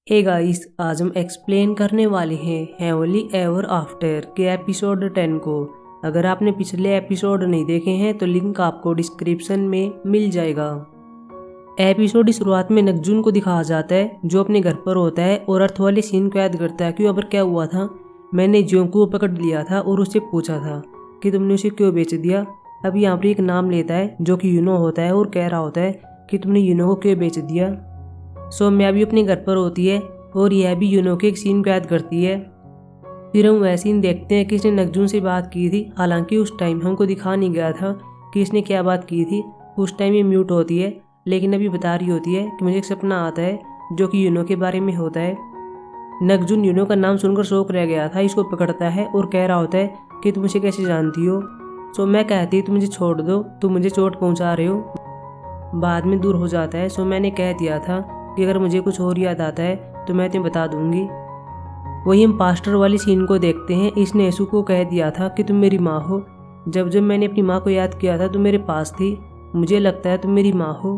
Hey guys, आज हम explain करने वाले हैं हेवनली एवर आफ्टर के एपिसोड 10 को। अगर आपने पिछले एपिसोड नहीं देखे हैं तो लिंक आपको डिस्क्रिप्शन में मिल जाएगा। एपिसोड की शुरुआत में नकजुन को दिखाया जाता है जो अपने घर पर होता है और अर्थ वाले सीन को याद करता है कि यहाँ पर क्या हुआ था। मैंने जियोंग को पकड़ लिया था और उससे पूछा था कि तुमने उसे क्यों बेच दिया। अब यहाँ पर एक नाम लेता है जो कि यूनो होता है और कह रहा होता है कि तुमने यूनो को क्यों बेच दिया। सौम्या भी अपने घर पर होती है और यह भी यूनो के एक सीन को याद करती है। फिर हम वह सीन देखते हैं कि इसने नकजुन से बात की थी। हालांकि उस टाइम हमको दिखा नहीं गया था कि इसने क्या बात की थी। उस टाइम ये म्यूट होती है, लेकिन अभी बता रही होती है कि मुझे एक सपना आता है जो कि यूनो के बारे में होता है। नकजुन यूनो का नाम सुनकर शौक रह गया था। इसको पकड़ता है और कह रहा होता है कि तुम मुझे कैसे जानती हो। सौम्या कहती है तुम मुझे छोड़ दो, तुम मुझे चोट पहुँचा रहे हो। बाद में दूर हो जाता है। सो मैंने कह दिया था कि अगर मुझे कुछ और याद आता है तो मैं तुम्हें बता दूंगी। वही हम पास्टर वाली सीन को देखते हैं। इसने यीशु को कह दिया था कि तुम मेरी माँ हो। जब जब मैंने अपनी माँ को याद किया था तो मेरे पास थी। मुझे लगता है तुम मेरी माँ हो।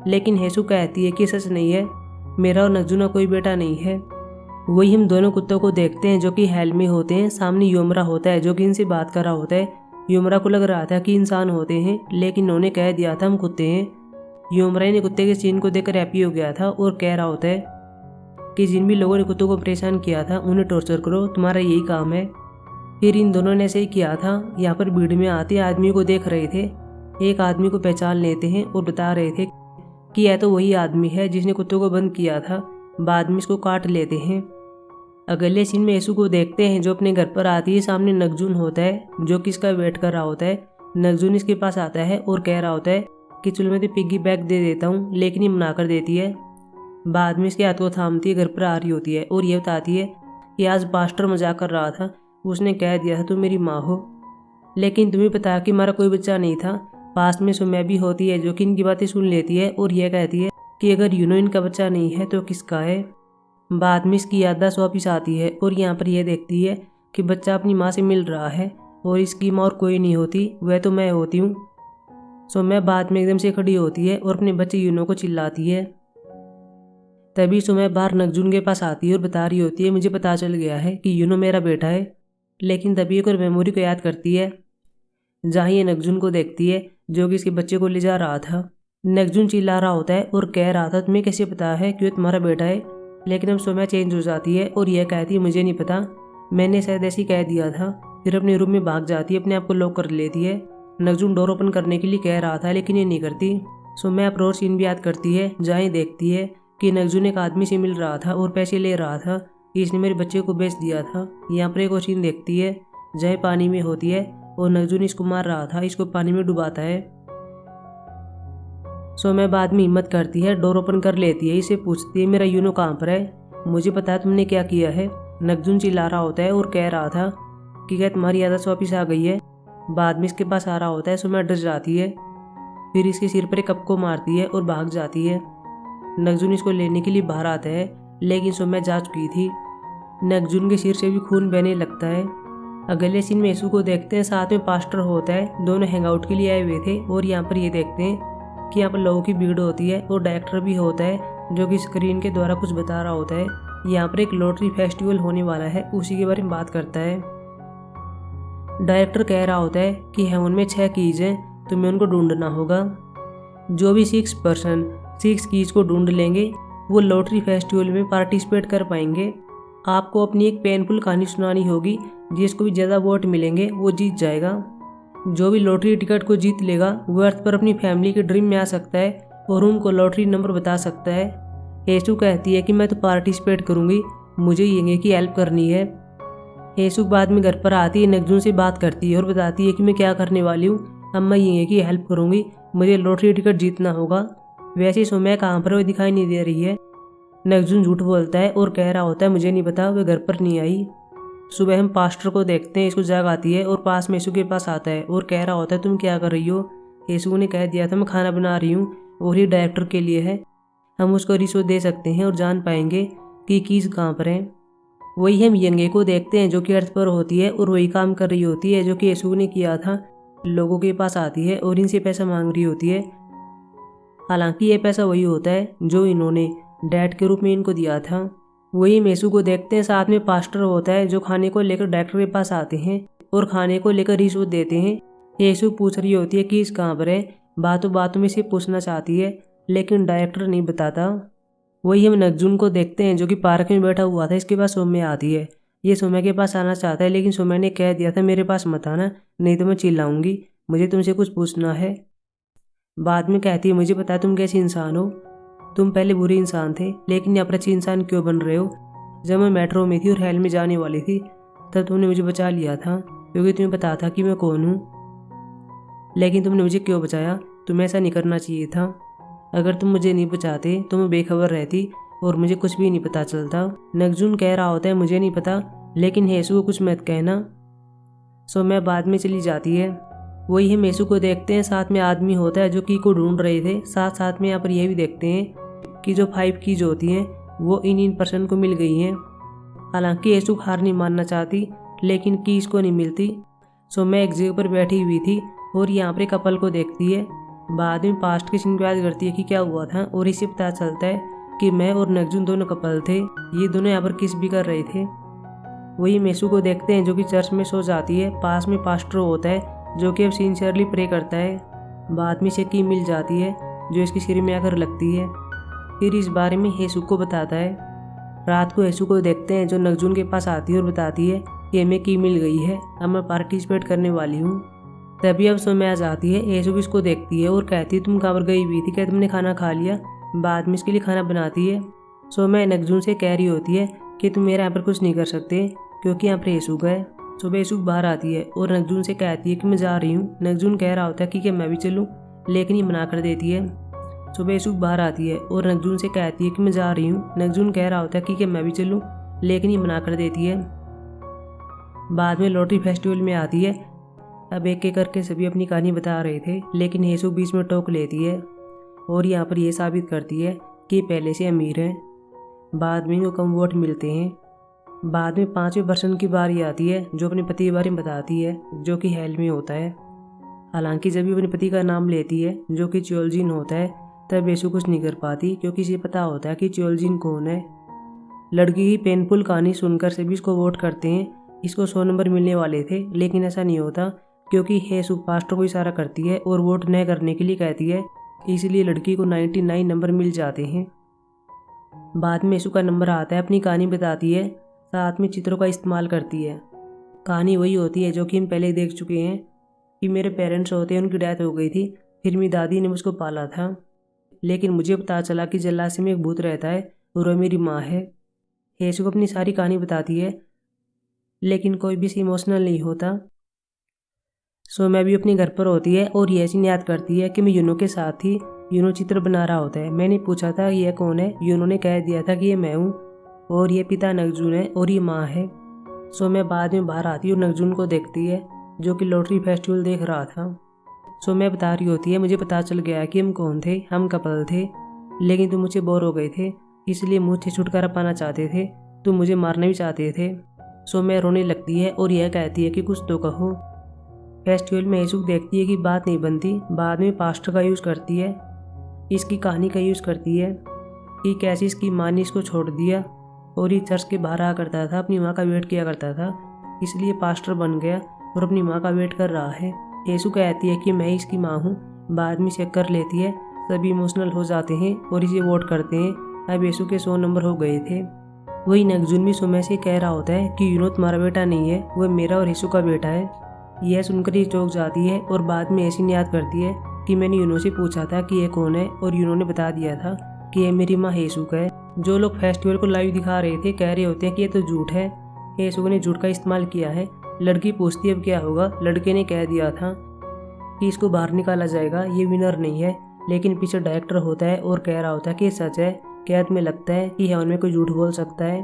लेकिन यीशु कहती है कि सच नहीं है, मेरा और नकजुन का कोई बेटा नहीं है। वही हम दोनों कुत्तों को देखते हैं जो कि हेल में होते हैं। सामने योमरा होता है जो कि इनसे बात कर रहा होता है। योमरा को लग रहा था कि इंसान होते हैं, लेकिन उन्होंने कह दिया था हम कुत्ते हैं। योमरा ने कुत्ते के सीन को देखकर हैप्पी हो गया था और कह रहा होता है कि जिन भी लोगों ने कुत्तों को परेशान किया था उन्हें टॉर्चर करो, तुम्हारा यही काम है। फिर इन दोनों ने ऐसे ही किया था। यहाँ पर भीड़ में आते आदमी को देख रहे थे। एक आदमी को पहचान लेते हैं और बता रहे थे कि यह तो वही आदमी है जिसने कुत्तों को बंद किया था। बाद में इसको काट लेते हैं। अगले सीन में यीशु को देखते हैं जो अपने घर पर आती है। सामने नकजुन होता है जो कि इसका वेट कर रहा होता है। नकजुन इसके पास आता है और कह रहा होता है कि चलो मैं तो पिग्गी बैग दे देता हूँ, लेकिन ये मना कर देती है। बाद में इसके हाथ को थामती है, घर पर आ रही होती है और ये बताती है कि आज पास्टर मजाक कर रहा था, उसने कह दिया था तुम मेरी माँ हो। लेकिन तुम्हें पता है कि हमारा कोई बच्चा नहीं था। पास में सौम्या भी होती है जो कि इनकी बातें सुन लेती है और यह कहती है कि अगर यूनो इनका बच्चा नहीं है तो किसका है। बाद में इसकी याददाश्त वापिस आती है और यहाँ पर यह देखती है कि बच्चा अपनी माँ से मिल रहा है और इसकी माँ और कोई नहीं होती, वह तो मैं होती हूँ। सौम्या बाद में एकदम से खड़ी होती है और अपने बच्चे यूनो को चिल्लाती है। तभी सौम्या बाहर नकजुन के पास आती है और बता रही होती है मुझे पता चल गया है कि यूनो मेरा बेटा है। लेकिन तभी एक और मेमोरी को याद करती है जहाँ ये नकजुन को देखती है जो कि इसके बच्चे को ले जा रहा था। नकजुन चिल्ला रहा होता है और कह रहा था तुम्हें कैसे पता है कि वो तुम्हारा बेटा है। लेकिन अब सौम्या चेंज हो जाती है और यह कहती है मुझे नहीं पता, मैंने शायद ऐसे ही कह दिया था। फिर अपने रूम में भाग जाती है, अपने आप को लॉक कर लेती है। नकजुन डोर ओपन करने के लिए कह रहा था लेकिन ये नहीं करती। सौम्या अप्रोच सीन भी याद करती है जहाँ देखती है कि नकजुन एक आदमी से मिल रहा था और पैसे ले रहा था, इसने मेरे बच्चे को बेच दिया था। यहाँ पर एक और सीन देखती है जहाँ पानी में होती है और नकजुन इसको मार रहा था, इसको पानी में डुबाता है। सौम्या बाद में हिम्मत करती है, डोर ओपन कर लेती है, इसे पूछती है मेरा यूनो कहाँ पर है, मुझे पता है तुमने क्या किया है। नकजुन चिल्ला रहा होता है और कह रहा था कि क्या तुम्हारी याददाश्त वापिस आ गई है। बाद में इसके पास आ रहा होता है। सौम्या डर जाती है, फिर इसके सिर पर एक कप को मारती है और भाग जाती है। नकजुन इसको लेने के लिए बाहर आता है, लेकिन सौम्या जा चुकी थी। नकजुन के सिर से भी खून बहने लगता है। अगले सीन में यीशु को देखते हैं, साथ में पास्टर होता है। दोनों हैंगआउट के लिए आए हुए थे और यहाँ पर ये देखते हैं कि यहाँ पर लोगों की भीड़ होती है और डायरेक्टर भी होता है जो कि स्क्रीन के द्वारा कुछ बता रहा होता है। यहाँ पर एक लॉटरी फेस्टिवल होने वाला है, उसी के बारे में बात करता है। डायरेक्टर कह रहा होता है कि हेवन में 6 कीज हैं, तुम्हें उनको ढूंढना होगा। जो भी 6 पर्सन 6 कीज को ढूंढ लेंगे वो लॉटरी फेस्टिवल में पार्टिसिपेट कर पाएंगे। आपको अपनी एक पेनफुल कहानी सुनानी होगी, जिसको भी ज़्यादा वोट मिलेंगे वो जीत जाएगा। जो भी लॉटरी टिकट को जीत लेगा वो अर्थ पर अपनी फैमिली के ड्रीम में आ सकता है और उनको लॉटरी नंबर बता सकता है। यीशु कहती है कि मैं तो पार्टिसिपेट करूँगी, मुझे यंगे की हेल्प करनी है। यीशु बाद में घर पर आती है, नकजुन से बात करती है और बताती है कि मैं क्या करने वाली हूँ। अब मैं यंगे की हेल्प करूँगी, मुझे लॉटरी टिकट जीतना होगा। वैसे सौम्या कहाँ पर वो दिखाई नहीं दे रही है। नकजुन झूठ बोलता है और कह रहा होता है मुझे नहीं पता, वह घर पर नहीं आई। सुबह हम पास्टर को देखते हैं, इसको जाग आती है और पास में यीशु के पास आता है और कह रहा होता है तुम क्या कर रही हो। यीशु ने कह दिया था मैं खाना बना रही हूँ और ये डायरेक्टर के लिए है, हम उसको रिश्वत दे सकते हैं और जान पाएंगे कि कीज कहाँ पर है। वही हम यंगे को देखते हैं जो कि अर्थ पर होती है और वही काम कर रही होती है जो कि यीशु ने किया था। लोगों के पास आती है और इनसे पैसा मांग रही होती है। हालांकि यह पैसा वही होता है जो इन्होंने डैड के रूप में इनको दिया था। वही मेसू को देखते हैं, साथ में पास्टर होता है जो खाने को लेकर डॉक्टर के पास आते हैं और खाने को लेकर रिश्वत देते हैं। यीशु पूछ रही होती है कि इस कहाँ पर है, बातों बातों में से पूछना चाहती है लेकिन डायरेक्टर नहीं बताता। वही हम नगजुन को देखते हैं जो कि पार्क में बैठा हुआ था। इसके पास सौम्या आती है। ये सौम्या के पास आना चाहता है लेकिन सौम्या ने कह दिया था मेरे पास मत आना, नहीं तो मैं चिल्लाऊंगी, मुझे तुमसे कुछ पूछना है। बाद में कहती है मुझे पता है तुम कैसे इंसान हो, तुम पहले बुरे इंसान थे लेकिन अब अच्छे इंसान क्यों बन रहे हो। जब मैं मेट्रो में थी और हेल में जाने वाली थी तब तुमने मुझे बचा लिया था क्योंकि तुम्हें पता था कि मैं कौन हूँ। लेकिन तुमने मुझे क्यों बचाया, तुम्हें ऐसा नहीं करना चाहिए था। अगर तुम मुझे नहीं बचाते तो मैं बेखबर रहती और मुझे कुछ भी नहीं पता चलता। नगजुन कह रहा होता है मुझे नहीं पता लेकिन हेसु को कुछ मत कहना। सो मैं बाद में चली जाती है। वही हम हेसु को देखते हैं, साथ में आदमी होता है जो की को ढूंढ रहे थे। साथ साथ में यहाँ पर यह भी देखते हैं कि जो 5 कीज होती हैं वो इन पर्सन को मिल गई हैं। हालांकि हेसु हार नहीं मानना चाहती लेकिन कीज को नहीं मिलती। सो मैं एक जगह पर बैठी हुई थी और यहाँ पर कपल को देखती है। बाद में पास्ट की सीन पे याद करती है कि क्या हुआ था और इसे पता चलता है कि मैं और नगजुन दोनों कपल थे। ये दोनों यहाँ पर किस भी कर रहे थे। वही मेसू को देखते हैं जो कि चर्च में सो जाती है। पास में पास्टर होता है जो कि अब सिंसियरली प्रे करता है। बाद में इसे की मिल जाती है जो इसके सिर में आकर लगती है। फिर इस बारे में हेसु को बताता है। रात को हेसु को देखते हैं जो नगजुन के पास आती है और बताती है कि हमें की मिल गई है, अब मैं पार्टिसिपेट करने वाली हूँ। तभी अब सौम्या आ जाती है। हेसु भी इसको देखती है और कहती है तुम कहाँ पर गई हुई थी, क्या तुमने खाना खा लिया। बाद में इसके लिए खाना बनाती है। सौम्या नगजुन से कह रही होती है कि तुम मेरे यहाँ पर कुछ नहीं कर सकते क्योंकि यहाँ पर हेसु है। सुबह हेसु बाहर आती है और नगजुन से कहती है कि मैं जा रही हूँ। नगजुन कह रहा होता है कि क्या मैं भी चलूँ, लेकिन ये मना कर देती है। सुबह हेसु बाहर आती है और नगजुन से कहती है कि मैं जा रही हूँ। नगजुन कह रहा होता है कि क्या मैं भी चलूँ, लेकिन ये मना कर देती है। बाद में लॉटरी फेस्टिवल में आती है। अब एक एक करके सभी अपनी कहानी बता रहे थे लेकिन हेसु बीच में टोक लेती है और यहाँ पर यह साबित करती है कि पहले से अमीर है। बाद में इनको कम वोट मिलते हैं। बाद में 5वें पर्सन की बारी आती है जो अपने पति के बारे में बताती है जो कि हेल में होता है। हालांकि जब भी अपने पति का नाम लेती है जो कि च्योलजिन होता है तब हेसु कुछ नहीं कर पाती क्योंकि इसे पता होता है कि च्योलजिन कौन है। लड़की की पेनफुल कहानी सुनकर सभी इसको वोट करते हैं। इसको 100 नंबर मिलने वाले थे लेकिन ऐसा नहीं होता क्योंकि हेसु पास्टर को इशारा करती है और वोट न करने के लिए कहती है, इसलिए लड़की को 99 नंबर मिल जाते हैं। बाद में हेसु का नंबर आता है, अपनी कहानी बताती है, साथ में चित्रों का इस्तेमाल करती है। कहानी वही होती है जो कि हम पहले देख चुके हैं कि मेरे पेरेंट्स होते हैं, उनकी डेथ हो गई थी, फिर मेरी दादी ने मुझको पाला था लेकिन मुझे पता चला कि जल्लासी में एक भूत रहता है और वह मेरी माँ है। हेसु को अपनी सारी कहानी बताती है लेकिन कोई भी इमोशनल नहीं होता। सो मैं भी अपने घर पर होती है और ये सीन याद करती है कि मैं यूनो के साथ थी। यूनो चित्र बना रहा होता है। मैंने पूछा था यह कौन है, यूनो ने कह दिया था कि ये मैं हूँ और ये पिता नगजुन है और ये माँ है। सो मैं बाद में बाहर आती और नगजुन को देखती है जो कि लॉटरी फेस्टिवल देख रहा था। सो मैं बता रही होती है मुझे पता चल गया कि हम कौन थे, हम कपल थे लेकिन तुम मुझे बोर हो गए थे इसलिए मुझसे छुटकारा पाना चाहते थे, तुम मुझे मारना भी चाहते थे। सो मैं रोने लगती है और यह कहती है कि कुछ तो कहो। फेस्टिवल में हेसु देखती है कि बात नहीं बनती। बाद में पास्टर का यूज़ करती है, इसकी कहानी का यूज़ करती है कि कैसे इसकी माँ ने इसको छोड़ दिया और ये चर्च के बाहर आ करता था, अपनी माँ का वेट किया करता था, इसलिए पास्टर बन गया और अपनी माँ का वेट कर रहा है। हेसु कहती है कि मैं इसकी माँ हूँ। बाद में चेक कर लेती है, सभी इमोशनल हो जाते हैं और इसे वोट करते हैं। अब हेसु के 100 नंबर हो गए थे। वही नगजुन भी सुमे से कह रहा होता है कि यूनो तुम्हारा बेटा नहीं है, वह मेरा और हेसु का बेटा है। यह सुनकर ये चौंक जाती है और बाद में ऐसी याद करती है कि मैंने यूनो से पूछा था कि यह कौन है और यूनो ने बता दिया था कि यह मेरी माँ हेसु है। जो लोग फेस्टिवल को लाइव दिखा रहे थे कह रहे होते हैं कि यह तो झूठ है, हेसु ने झूठ का इस्तेमाल किया है। लड़की पूछती है अब क्या होगा। लड़के ने कह दिया था कि इसको बाहर निकाला जाएगा, ये विनर नहीं है। लेकिन पीछे डायरेक्टर होता है और कह रहा होता है कि ये सच है। कैद में लगता है कि हेवन में कोई झूठ बोल सकता है।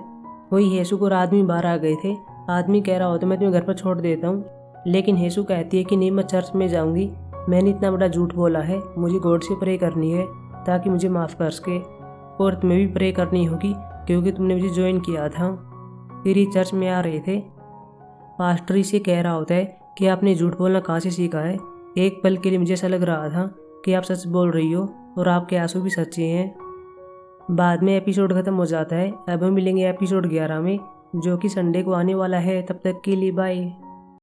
वही हेसु और आदमी बाहर आ गए थे। आदमी कह रहा होता मैं तुम्हें घर पर छोड़ देता हूँ, लेकिन हेसु कहती है कि नहीं, मैं चर्च में जाऊंगी, मैंने इतना बड़ा झूठ बोला है, मुझे गॉड से प्रे करनी है ताकि मुझे माफ़ कर सके और तुम्हें भी प्रे करनी होगी क्योंकि तुमने मुझे ज्वाइन किया था। फिर ये चर्च में आ रहे थे। पास्टर इसे कह रहा होता है कि आपने झूठ बोलना कहाँ से सीखा है। एक पल के लिए मुझे ऐसा लग रहा था कि आप सच बोल रही हो और आपके आंसू भी सच्चे हैं। बाद में एपिसोड खत्म हो जाता है। अब हम मिलेंगे एपिसोड 11 में, जो कि संडे को आने वाला है। तब तक के लिए बाय।